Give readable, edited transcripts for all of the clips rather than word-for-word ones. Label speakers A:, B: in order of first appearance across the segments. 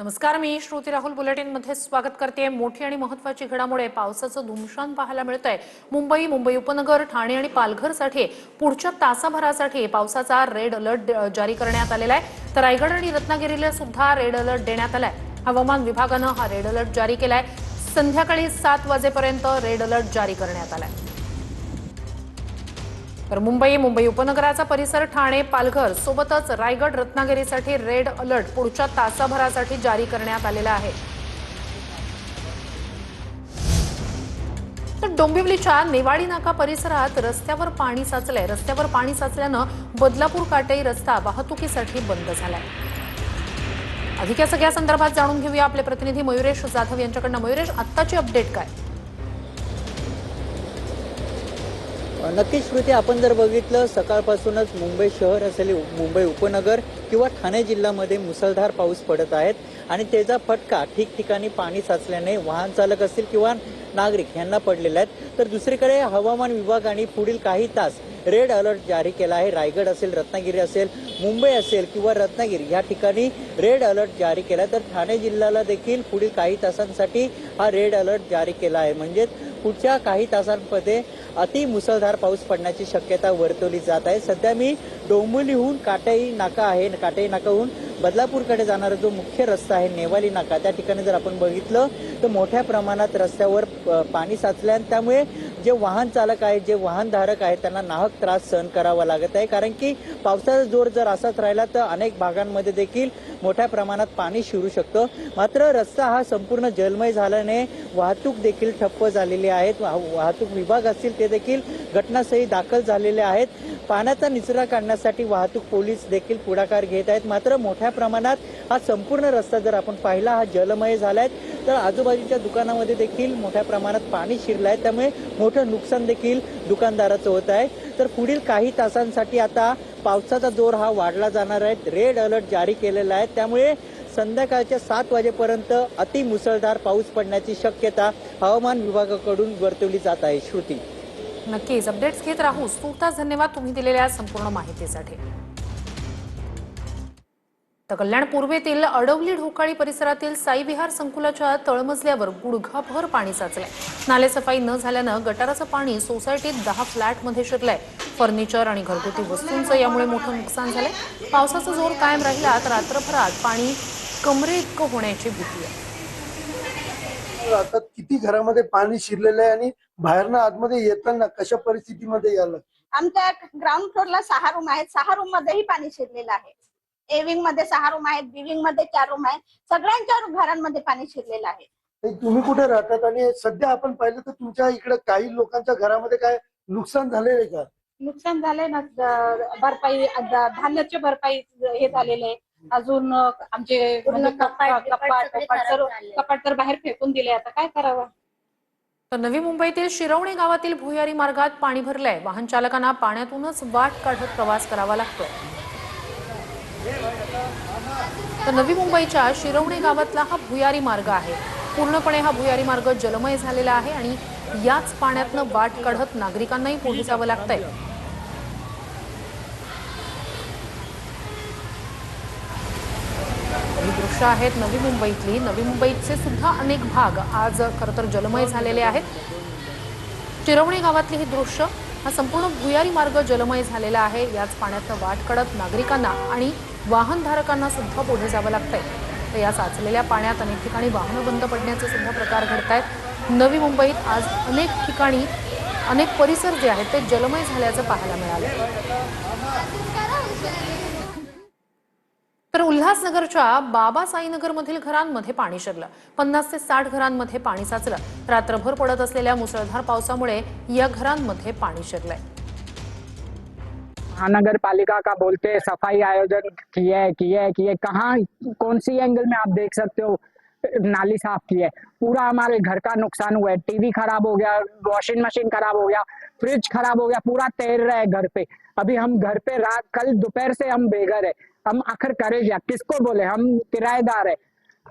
A: नमस्कार, मी श्रुती राहुल बुलेटिन मध्ये स्वागत करते। मोठी आणि महत्त्वाची घडामोड पावसाचं धुमशान पाहायला मिळतंय। मुंबई उपनगर, ठाणे आणि पालघरसाठी पुढच्या तासाभरासाठी पावसाचा रेड अलर्ट जारी करण्यात आलेला आहे। तर रायगड आणि रत्नागिरीला सुद्धा रेड अलर्ट देण्यात आलाय। हवामान विभागानं हा रेड अलर्ट जारी केलाय। संध्याकाळी 7 वाजेपर्यंत रेड अलर्ट जारी करण्यात आलाय। तर मुंबई उपनगराचा परिसर, ठाणे, पालघर सोबतच रायगड, रत्नागिरीसाठी रेड अलर्ट पुढच्या तासाभरासाठी जारी करण्यात आलेला आहे। तर डोंबिवलीच्या नेवाडी नाका परिसरात रस्त्यावर पाणी साचलंय। रस्त्यावर पाणी साचल्यानं बदलापूर काटेई रस्ता वाहतुकीसाठी बंद झालाय। अधिक या सगळ्या संदर्भात जाणून घेऊया आपले प्रतिनिधी मयुरेश जाधव यांच्याकडून। मयुरेश, आत्ताची अपडेट काय?
B: नक्कीच श्रुती, आपण जर बघितलं सकाळपासूनच मुंबई शहर असेल, मुंबई उपनगर किंवा ठाणे जिल्ह्यामध्ये मुसळधार पाऊस पडत आहेत आणि त्याचा फटका ठिकठिकाणी पाणी साचल्याने वाहन चालक असतील किंवा नागरिक यांना पडलेले आहेत। तर दुसरीकडे हवामान विभागाने पुढील काही तास रेड अलर्ट जारी केला आहे। रायगड असेल, रत्नागिरी असेल, मुंबई असेल किंवा रत्नागिरी या ठिकाणी रेड अलर्ट जारी केला। तर ठाणे जिल्ह्याला देखील पुढील काही तासांसाठी हा रेड अलर्ट जारी केला आहे। म्हणजे पुढच्या काही तासांमध्ये अति मुसळधार पाऊस पडण्याची शक्यता वर्तवली जात आहे। सध्या मी डोंबिवलीहून काटेई नाका आहे, काटेई नाकाहून बदलापूरकडे जाणारा जो मुख्य रस्ता आहे नेवाली नाका, त्या ठिकाणी जर आपण बघितलं तर मोठ्या प्रमाणात रस्त्यावर पाणी साचले आणि त्यामुळे जे वाहन चालक आहेत, जे वाहनधारक आहेत, त्यांना नाहक त्रास सहन करावा लागत आहे। कारण की पावसाचा जोर जर असाच राहिला तर अनेक भागांमध्ये देखील मोठ्या प्रमाणात पाणी शिरू शकतं। मात्र रस्ता हा संपूर्ण जलमय झाल्याने वाहतूक देखील ठप्प झालेली आहे। वाहतूक विभाग असतील ते देखील घटनास्थळी दाखल झालेले आहेत। पाण्याचा निचरा काढण्यासाठी वाहतूक पोलीस देखील पुढाकार घेत आहेत। मात्र मोठ्या प्रमाणात हा संपूर्ण रस्ता जर आपण पाहिला हा जलमय झालाय, तर आजूबाजूच्या दुकानामध्ये देखील मोठ्या प्रमाणात पाणी शिरलं आहे। त्यामुळे मोठं नुकसान देखील दुकानदाराचं होत आहे। तर पुढील काही तासांसाठी आता पावसाचा जोर हा वाढला जाणार आहे। रेड अलर्ट जारी केलेला आहे। त्यामुळे संध्याकाळच्या 7 वाजेपर्यंत अति मुसळधार पाऊस पडण्याची शक्यता हवामान विभागाकडून वर्तवली जात आहे। श्रुती,
A: नक्कीच अपडेट्स घेत राहू। तुर्तास धन्यवाद तुम्ही दिलेल्या संपूर्ण माहितीसाठी। तर कल्याण पूर्वेतील अडवली ढोकाळी परिसरातील साई विहार संकुलाच्या तळमजल्यावर गुडघाभर पाणी साचलंय। नालेसफाई न झाल्यानं गटाराचं पाणी सोसायटीत 10 फ्लॅटमध्ये शिरलंय। फर्निचर आणि घरगुती वस्तूंचं यामुळे मोठं नुकसान झालंय। पावसाचा जोर कायम राहिला तर रात्रभरात पाणी कमरे इतकं होण्याची भीती आहे।
C: आता किती घरामध्ये पाणी शिरलेलं आहे आणि बाहेरनं आतमध्ये येताना कशा परिस्थितीमध्ये यायला?
D: आमच्या ग्राउंड फ्लोअरला 6 रूम आहेत। 6 रूम मध्येही पाणी शिरलेलं आहे। ए विंग मध्ये 6 रूम आहेत, बी विंग मध्ये 4 रूम आहेत। सगळ्यांच्या घरांमध्ये पाणी शिरलेलं आहे।
C: तुम्ही कुठे राहतात आणि सध्या आपण पाहिलं तर तुमच्या इकडे काही लोकांच्या घरामध्ये काय नुकसान झालेलं आहे का?
D: नुकसान झालंय ना, भरपाई धान्याची भरपाई हे झालेले आहे। अजून आमचे म्हणजे कपाट तर बाहेर फेकून दिले। आता काय करावं?
A: तर नवी मुंबईतील शिरवणे गावातील भुयारी मार्गात पाणी भरलंय। वाहन चालकांना पाण्यातूनच वाट काढत प्रवास करावा लागतोय। तर नवी मुंबईच्या शिरवणे गावातला हा भुयारी मार्ग आहे। पूर्णपणे हा भुयारी मार्ग जलमय झालेला आहे आणि याच पाण्यातनं वाट काढत नागरिकांनाही पुढे जावं लागतंय। ही दृश्य आहेत नवी मुंबईतली। नवी मुंबईचे सुद्धा अनेक भाग आज खरं तर जलमय झालेले आहेत। शिरवणे गावातली ही दृश्य, हा संपूर्ण भुयारी मार्ग जलमय झालेला आहे। याच पाण्यातनं वाट काढत नागरिकांना आणि वाहनधारकांना सुद्धा पुढे जावं लागतंय। तर या साचलेल्या पाण्यात अनेक ठिकाणी वाहनं बंद पडण्याचे सुद्धा प्रकार घडतायत। नवी मुंबईत आज अनेक ठिकाणी अनेक परिसर जे आहेत ते जलमय झाल्याचं पाहायला मिळालं। तर उल्हासनगरच्या बाबासाईनगरमधील घरांमध्ये पाणी शिरलं। 50 ते 60 घरांमध्ये पाणी साचलं। रात्रभर पडत असलेल्या मुसळधार पावसामुळे या घरांमध्ये पाणी शिरलंय।
E: महानगर पालिका का बोलते सफाई आयोजन किए कहाँ कौन सी एंगल में आप देख सकते हो नाली साफ की है। पूरा हमारे घर का नुकसान हुआ है। टीवी खराब हो गया, वॉशिंग मशीन खराब हो गया, फ्रिज खराब हो गया, पूरा तैर रहा है घर पे। अभी हम घर पे कल दोपहर से हम बेघर है। हम आखिर करें क्या, किसको बोले? हम किराएदार है,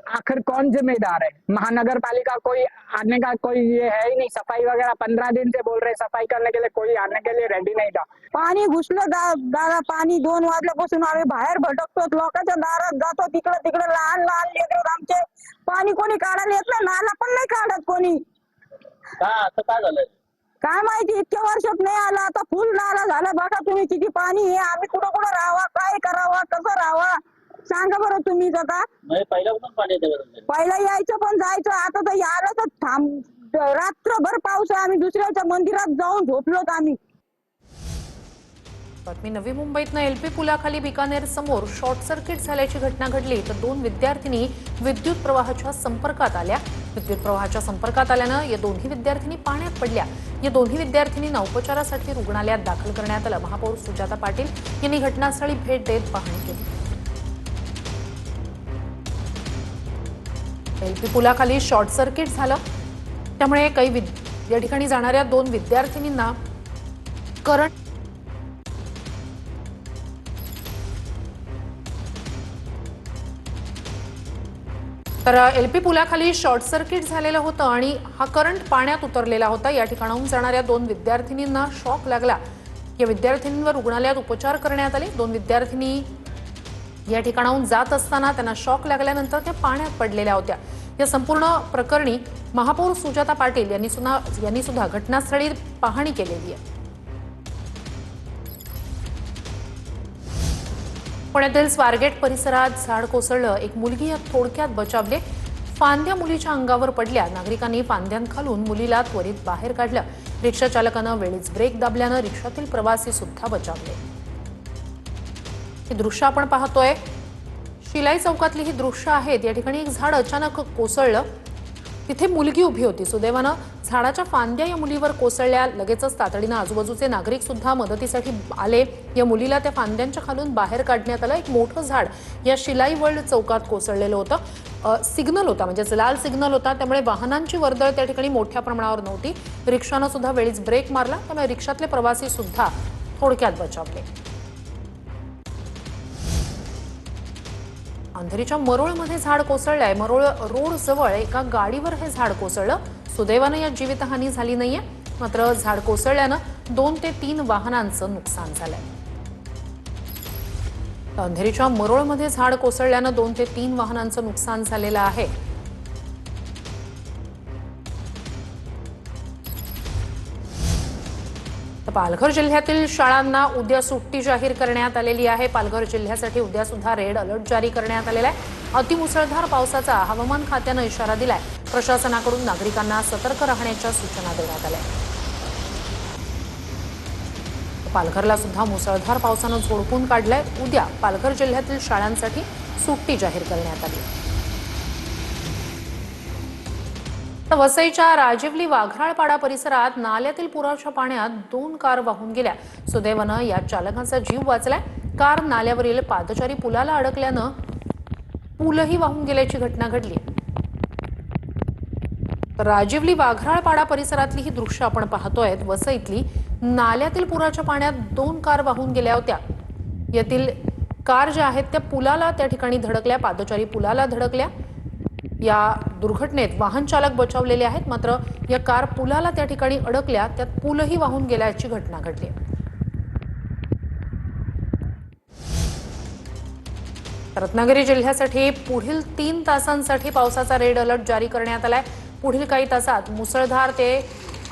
E: आखिर कौन जिम्मेदार है? महानगर पालिका कोई आने का कोई ये है ही नहीं। सफाई वगैरह 15 दिन से बोल रहे सफाई करने के लिए, कोई आने के लिए रेडी नाही था।
F: पाणी घुसलं दादा, पाणी 2 वाजल्यापासून आम्ही बाहेर भटकतो। लोकांच्या दारात जातो, तिकडे लहान लहान लेकरं आमचे पाणी कोणी काढायला येत नाही, नाला पण नाही काढत कोणी.
B: का असं काय झालंय?
F: काय माहिती, इतक्या वर्षात नाही आला, आता फुल नाला झाला. बघा तुम्ही किती पाणी आहे. आम्ही कुठं कुठं राहावा, काय करावा, कसं राहावा सांगा बरं तुम्ही. का
B: पहिला कुठून पाणी येतं?
F: पहिला यायचं पण जायचं, आता तर आलं तर थांब. रात्रभर पाऊस आहे, आम्ही दुसऱ्याच्या मंदिरात जाऊन झोपलोत आम्ही.
A: बातमी नवी मुंबईतनं एलपी पुलाखाली बिकानेर समोर शॉर्ट सर्किट झाल्याची घटना घडली तर 2 विद्यार्थिनी विद्युत प्रवाहाच्या संपर्कात आल्या. विद्युत प्रवाहाच्या संपर्कात आल्यानं या दोन्ही विद्यार्थिनी पाण्यात पडल्या. या दोन्ही विद्यार्थिनींना उपचारासाठी रुग्णालयात दाखल करण्यात आलं. महापौर सुजाता पाटील यांनी घटनास्थळी भेट देत पाहणी केली. एलपी पुलाखाली शॉर्ट सर्किट झालं त्यामुळे या ठिकाणी जाणाऱ्या 2 विद्यार्थिनींना करंट तर एलपी पुलाखाली शॉर्ट सर्किट झालेलं होतं आणि हा करंट पाण्यात उतरलेला होता. या ठिकाणाहून जाणाऱ्या 2 विद्यार्थिनींना शॉक लागला. या विद्यार्थिनींवर रुग्णालयात उपचार करण्यात आले. 2 विद्यार्थिनी या ठिकाणाहून जात असताना त्यांना शॉक लागल्यानंतर त्या पाण्यात पडलेल्या होत्या. या संपूर्ण प्रकरणी महापौर सुजाता पाटील यांनी सुद्धा घटनास्थळी पाहणी केलेली आहे. पुण्यातील स्वारगेट परिसरात झाड कोसळलं. एक मुलगी यात थोडक्यात बचावली. फांद्या मुलीच्या अंगावर पडल्या. नागरिकांनी फांद्यांखालून मुलीला त्वरित बाहेर काढलं. रिक्षा चालकानं वेळीच ब्रेक दाबल्यानं रिक्षातील प्रवासी सुद्धा बचावले. ही दृश्य आपण पाहतोय शिलाई चौकातली ही दृश्य आहेत. या ठिकाणी एक झाड अचानक कोसळलं. तिथे मुलगी उभी होती. सुदैवानं झाडाच्या फांद्या या मुलीवर कोसळल्या. लगेचच तातडीनं आजूबाजूचे नागरिक सुद्धा मदतीसाठी आले. या मुलीला त्या फांद्यांच्या खालून बाहेर काढण्यात आलं. एक मोठं झाड या शिलाई वर्ल्ड चौकात कोसळलेलं होतं. सिग्नल होता म्हणजे लाल सिग्नल होता त्यामुळे वाहनांची वर्दळ त्या ठिकाणी मोठ्या प्रमाणावर नव्हती. रिक्षानं सुद्धा वेळीच ब्रेक मारला त्यामुळे रिक्षातले प्रवासी सुद्धा थोडक्यात बचावले. अंधेरीच्या मरोळमध्ये झाड कोसळलंय. मरोळ रोड जवळ एका गाडीवर हे झाड कोसळलं. सुदैवानं यात जीवितहानी झाली नाहीये. मात्र झाड कोसळल्यानं 2 ते 3 वाहनांचं नुकसान झालंय. अंधेरीच्या मरोळमध्ये झाड कोसळल्यानं 2 ते 3 वाहनांचं नुकसान झालेलं आहे. पालघर जिल्ह्यातील शाळांना उद्या सुट्टी जाहीर करण्यात आलेली आहे. पालघर जिल्ह्यासाठी उद्या सुद्धा रेड अलर्ट जारी करण्यात आलेला आहे. अतिमुसळधार पावसाचा हवामान खात्यानं इशारा दिलाय. प्रशासनाकडून नागरिकांना सतर्क राहण्याच्या सूचना देण्यात आल्या. पालघरला सुद्धा मुसळधार पावसानं झोडपून काढलंय. उद्या पालघर जिल्ह्यातील शाळांसाठी सुट्टी जाहीर करण्यात आली. वसईच्या राजिवली वाघराळपाडा परिसरात नाल्यातील पुराच्या पाण्यात 2 कार वाहून गेल्या. सुदैवानं या चालकाचा जीव वाचलाय. कार नाल्यावरील पादचारी पुलाला अडकल्यानं पूलही वाहून गेल्याची घटना घडली. राजिवली वाघराळपाडा परिसरातली ही दृश्य आपण पाहतोय. वसईतली नाल्यातील पुराच्या पाण्यात 2 कार वाहून गेल्या होत्या. यातील कार ज्या आहेत त्या पुलाला त्या ठिकाणी धडकल्या, पादचारी पुलाला धडकल्या. या दुर्घटनेत वाहन चालक बचावलेले आहेत. मात्र या कार पुलाला त्या ठिकाणी अडकल्या, त्यात पूलही वाहून गेल्याची घटना घडली. रत्नागिरी जिल्ह्यासाठी पुढील 3 तासांसाठी पावसाचा रेड अलर्ट जारी करण्यात आलाय. पुढील काही तासात मुसळधार ते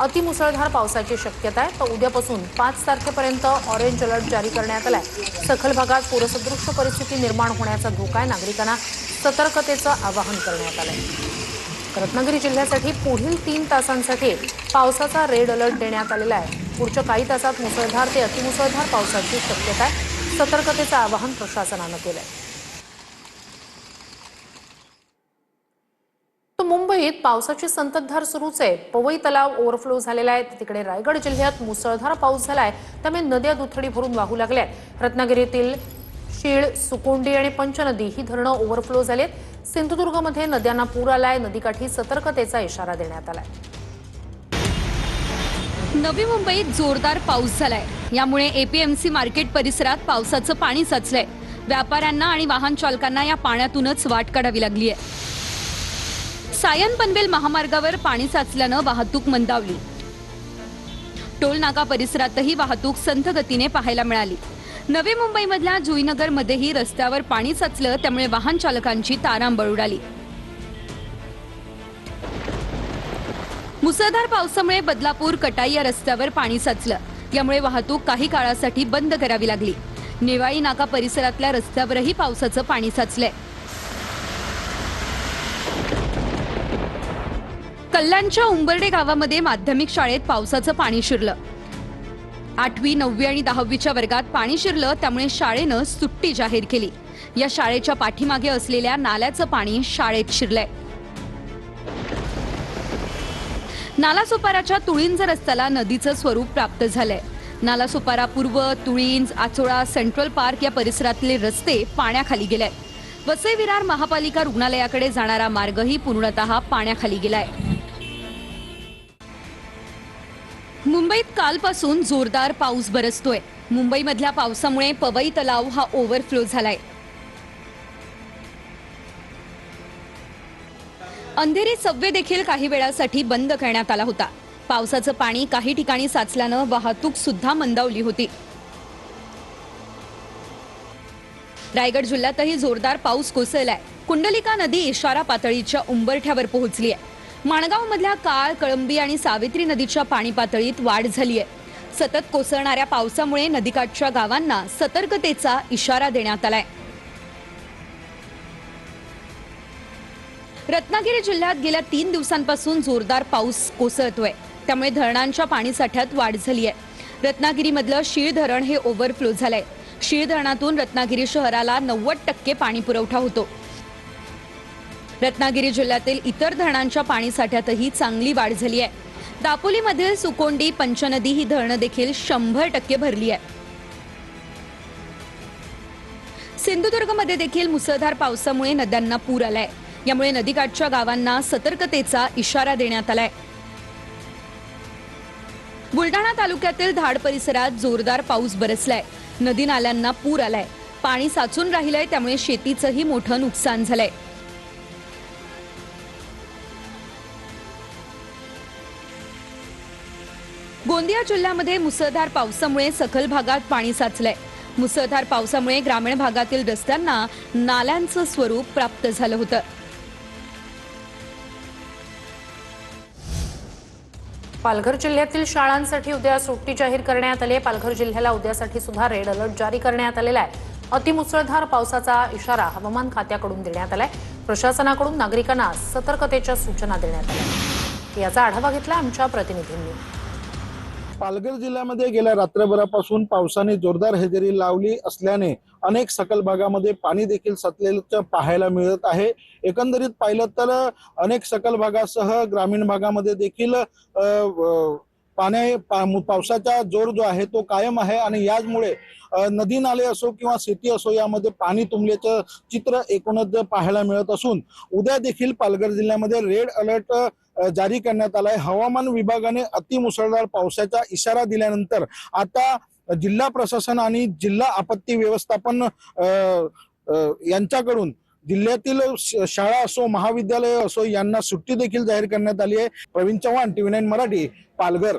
A: अतिमुसळधार पावसाची शक्यता आहे. तर उद्यापासून 5 तारखेपर्यंत ऑरेंज अलर्ट जारी करण्यात आलाय. सखल भागात पूरसदृश्य परिस्थिती निर्माण होण्याचा धोका आहे. नागरिकांना सतर्कतेचं आवाहन करण्यात आलंय. रत्नागिरी जिल्ह्यासाठी पुढील 3 तासांसाठी पावसाचा रेड अलर्ट देण्यात आलेला आहे. पुढच्या काही तासात मुसळधार ते अतिमुसळधार पावसाची शक्यता आहे. सतर्कतेचं आवाहन प्रशासनानं केलंय. तर मुंबईत पावसाची संततधार सुरूच आहे. पवई तलाव ओव्हरफ्लो झालेला आहे. तिकडे रायगड जिल्ह्यात मुसळधार पाऊस झालाय त्यामुळे नद्या दुथडी भरून वाहू लागल्या. रत्नागिरीतील शीळ, सुकोंडी आणि पंचनदी ही धरणं ओव्हरफ्लो झालेत. सिंधुदुर्गमध्ये नद्यांना पूर आलाय. नदीकाठी सतर्कतेचा इशारा देण्यात आलाय.
G: नवी मुंबईत जोरदार पाऊस झालाय. यामुळे एपीएमसी मार्केट परिसरात पावसाचं पाणी साचलंय. व्यापाऱ्यांना आणि वाहन चालकांना या पाण्यातूनच वाट काढावी लागली आहे. सायन पनवेल महामार्गावर पाणी साचल्यानं वाहतूक मंदावली. टोल नाका परिसरातही वाहतूक संथ गतीने पाहायला मिळाली. नवी मुंबईमधल्या जुईनगरमध्येही रस्त्यावर पाणी साचलं त्यामुळे वाहन चालकांची तारांबळ उडाली. मुसळधार पावसामुळे बदलापूर कटाई या रस्त्यावर पाणी साचलं, यामुळे वाहतूक काही काळासाठी बंद करावी लागली. नेवाळी नाका परिसरातल्या रस्त्यावरही पावसाचं पाणी साचलंय. कल्याणच्या उंबर्डे गावामध्ये माध्यमिक शाळेत पावसाचं पाणी शिरलं. 8वी, 9वी आणि 10वीच्या वर्गात पाणी शिरलं, त्यामुळे शाळेनं सुट्टी जाहीर केली. या शाळेच्या पाठीमागे असलेल्या नाल्याचं पाणी शाळेत शिरलंय. नालासोपाराच्या तुळींज रस्त्याला नदीचं स्वरूप प्राप्त झालंय. नालासोपारा पूर्व, तुळींज, आचोळा, सेंट्रल पार्क या परिसरातले रस्ते पाण्याखाली गेले. वसई विरार महापालिका रुग्णालयाकडे जाणारा मार्गही पूर्णतः पाण्याखाली गेलाय. मुंबईत कालपासून जोरदार पाऊस बरसतोय. मुंबईमधल्या पावसामुळे पवई तलाव हा ओव्हरफ्लो झालाय. अंधेरी सबवे देखील काही वेळासाठी बंद करण्यात आला होता. पावसाचं पाणी काही ठिकाणी साचल्यानं वाहतूक सुद्धा मंदावली होती. रायगड जिल्ह्यातही जोरदार पाऊस कोसळलाय. कुंडलिका नदी इशारा पातळीच्या उंबरठ्यावर पोहोचली आहे. माणगावमधल्या काळ, कळंबी आणि सावित्री नदीच्या पाणी पातळीत वाढ झाली आहे. सतत कोसळणाऱ्या पावसामुळे नदीकाठच्या गावांना सतर्कतेचा इशारा देण्यात आलाय. रत्नागिरी जिल्ह्यात गेल्या 3 दिवसांपासून जोरदार पाऊस कोसळतोय, त्यामुळे धरणांच्या पाणीसाठ्यात वाढ झाली आहे. रत्नागिरीमधलं शीळ धरण हे ओव्हरफ्लो झालंय. शीळ धरणातून रत्नागिरी शहराला 90% पाणी पुरवठा होतो. रत्नागिरी जिल्ह्यातील इतर धरणांच्या पाणीसाठ्यातही चांगली वाढ झाली आहे. दापोलीमधील सुकोंडी, पंचनदी ही धरणं देखील 100% भरली आहे. सिंधुदुर्गमध्ये देखील मुसळधार पावसामुळे नद्यांना पूर आलाय. यामुळे नदीकाठच्या गावांना सतर्कतेचा इशारा देण्यात आलाय. बुलढाणा तालुक्यातील धाड परिसरात जोरदार पाऊस बरसलाय. नदी नाल्यांना पूर आलाय. पाणी साचून राहिलंय, त्यामुळे शेतीचंही मोठं नुकसान झालंय. गोंदिया जिल्ह्यामध्ये मुसळधार पावसामुळे सखल भागात पाणी साचलंय. मुसळधार पावसामुळे ग्रामीण भागातील रस्त्यांना नाल्यांचं स्वरूप प्राप्त झालं होतं.
A: पालघर जिल्ह्यातील शाळांसाठी उद्या सुट्टी जाहीर करण्यात आली आहे. पालघर जिल्ह्याला उद्यासाठी सुद्धा रेड अलर्ट जारी करण्यात आलेला आहे. अतिमुसळधार पावसाचा इशारा हवामान खात्याकडून देण्यात आलाय. प्रशासनाकडून नागरिकांना सतर्कतेच्या सूचना देण्यात आल्या. याचा आढावा घेतला आमच्या प्रतिनिधींनी.
H: पालघर जिल्ह्यामध्ये गेल्या रात्रभरापासून पावसाने जोरदार हजेरी लावली असल्याने अनेक सखल भागामध्ये पाणी देखील साचलेलं पाहायला मिळत आहे. एकंदरीत पाहिलं तर अनेक सखल भागासह ग्रामीण भागामध्ये देखील पावसाचा जोर जो आहे तो कायम आहे आणि याचमुळे नदी नाले असो किंवा शेती असो यामध्ये पाणी तुंबल्याचं चित्र एकूणच पाहायला मिळत असून उद्या देखील पालघर जिल्ह्यामध्ये रेड अलर्ट जारी करण्यात आलाय. हवामान विभागाने अतिमुसळधार पावसाचा इशारा दिल्यानंतर आता जिल्हा प्रशासन आणि जिल्हा आपत्ती व्यवस्थापन यांच्याकडून जिल्ह्यातील शाळा असो, महाविद्यालय असो यांना सुट्टी देखील जाहीर करण्यात आली आहे. प्रवीण चव्हाण, TV9 मराठी, पालघर.